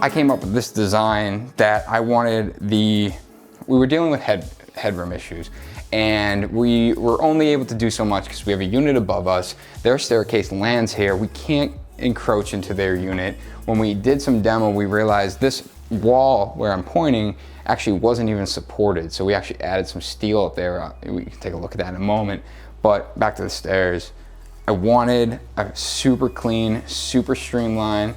I came up with this design that I wanted we were dealing with headroom issues, and we were only able to do so much because we have a unit above us. Their staircase lands here. We can't encroach into their unit. When we did some demo, we realized this wall where I'm pointing actually wasn't even supported. So we actually added some steel up there. We can take a look at that in a moment. But back to the stairs. I wanted a super clean, super streamlined,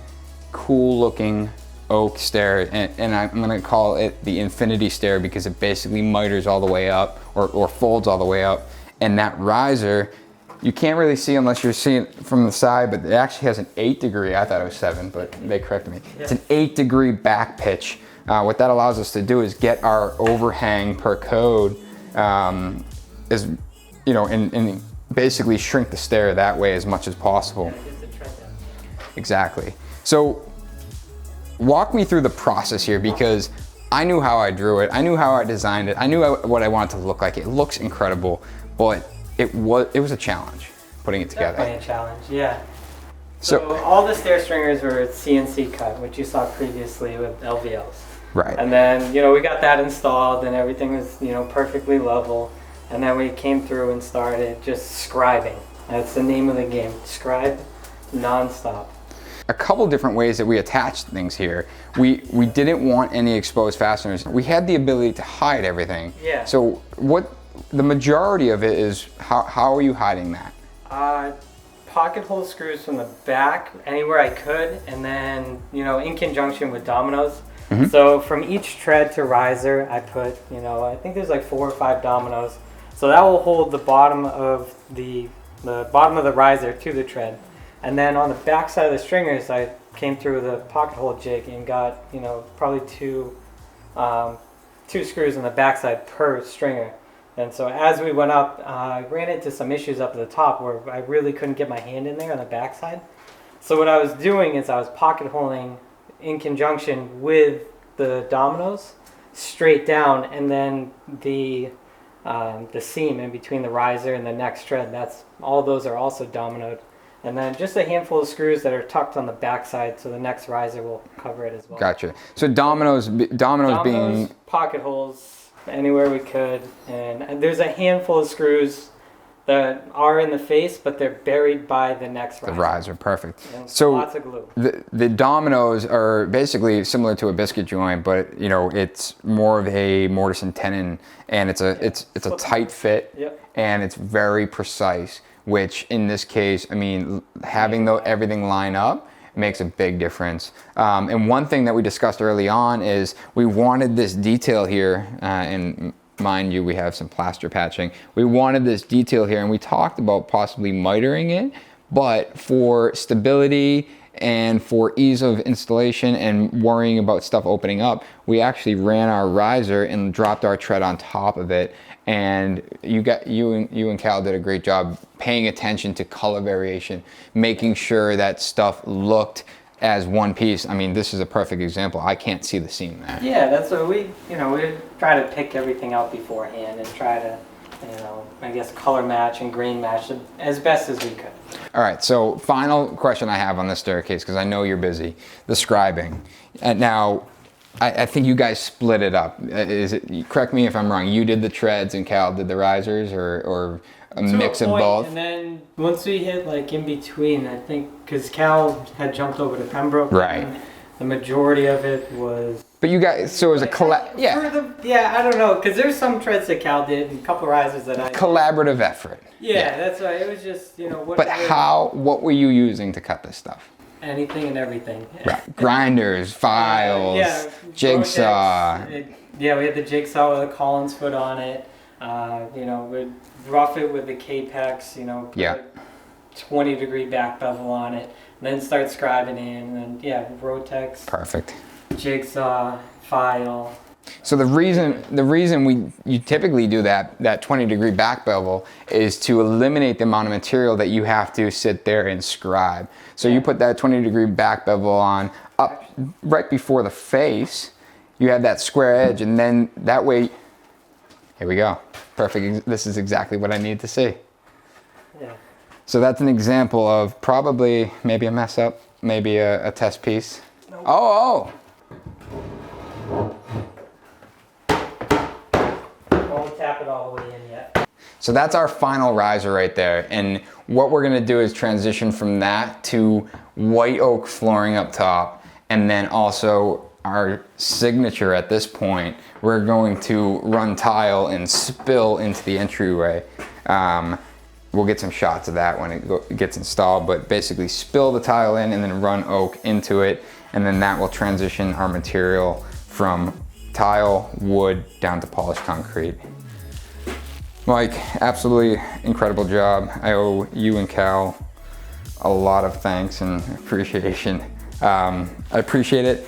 cool looking oak stair, and I'm gonna call it the infinity stair because it basically miters all the way up or folds all the way up. And that riser, you can't really see unless you're seeing it from the side, but it actually has an 8-degree, I thought it was 7, but they corrected me. Yeah. It's an 8-degree back pitch. What that allows us to do is get our overhang per code, and basically shrink the stair that way as much as possible. Exactly. So walk me through the process here, because I knew how I drew it, I knew how I designed it, I knew what I wanted it to look like. It looks incredible, but it was a challenge putting it together. Definitely a challenge, yeah. So all the stair stringers were CNC cut, which you saw previously with LVLs. Right. And then, we got that installed and everything was, perfectly level. And then we came through and started just scribing. That's the name of the game, scribe nonstop. A couple different ways that we attached things here. We didn't want any exposed fasteners. We had the ability to hide everything. Yeah. So the majority of it is, how are you hiding that? Pocket hole screws from the back, anywhere I could, and then, in conjunction with dominos. Mm-hmm. So from each tread to riser, I put, I think there's like 4 or 5 dominos. So that will hold the bottom of the bottom of the riser to the tread. And then on the back side of the stringers, I came through the pocket hole jig and got, probably two screws on the back side per stringer. And so as we went up, I ran into some issues up at the top where I really couldn't get my hand in there on the back side. So what I was doing is I was pocket holing in conjunction with the dominos straight down, and then the seam in between the riser and the next tread, all those are also dominoed. And then just a handful of screws that are tucked on the back side, so the next riser will cover it as well. Gotcha. So dominoes being pocket holes anywhere we could, and there's a handful of screws that are in the face, but they're buried by the next riser. The riser, perfect. And so lots of glue. The dominoes are basically similar to a biscuit joint, but it's more of a mortise and tenon, and it's a tight fit. Yep. And it's very precise, which in this case, having everything line up makes a big difference. And one thing that we discussed early on is we wanted this detail here, and mind you, we have some plaster patching. We wanted this detail here, and we talked about possibly mitering it, but for stability and for ease of installation and worrying about stuff opening up, we actually ran our riser and dropped our tread on top of it. And you and Cal did a great job paying attention to color variation, making sure that stuff looked as one piece. This is a perfect example. I can't see the seam there. Yeah, that's what we try to pick everything out beforehand and try to, color match and grain match as best as we could. All right, so final question I have on this staircase, because I know you're busy, the scribing. And now, I think you guys split it up. Correct me if I'm wrong, you did the treads and Cal did the risers, or a mix of both? And then once we hit in between, I think, because Cal had jumped over to Pembroke. Right. The majority of it was... But you guys, so it was a yeah, I don't know, because there's some treads that Cal did and a couple risers that I did. Collaborative effort. Yeah, that's right. It was just, what were you using to cut this stuff? Anything and everything. Right. Grinders, files, jigsaw. We had the jigsaw with a Collins foot on it. We'd rough it with the K-Pex, put a 20-degree back bevel on it, then start scribing in, and Rotex. Perfect. Jigsaw, file. So the reason you typically do that 20-degree back bevel is to eliminate the amount of material that you have to sit there and scribe. So you put that 20-degree back bevel on up right before the face. You have that square edge, and then that way, here we go. Perfect. This is exactly what I need to see. Yeah. So that's an example of probably maybe a mess up, maybe a test piece. Nope. Oh, So that's our final riser right there. And what we're gonna do is transition from that to white oak flooring up top, and then also our signature at this point, we're going to run tile and spill into the entryway. We'll get some shots of that when it gets installed, but basically spill the tile in and then run oak into it, and then that will transition our material from tile, wood, down to polished concrete. Mike, absolutely incredible job. I owe you and Cal a lot of thanks and appreciation. I appreciate it.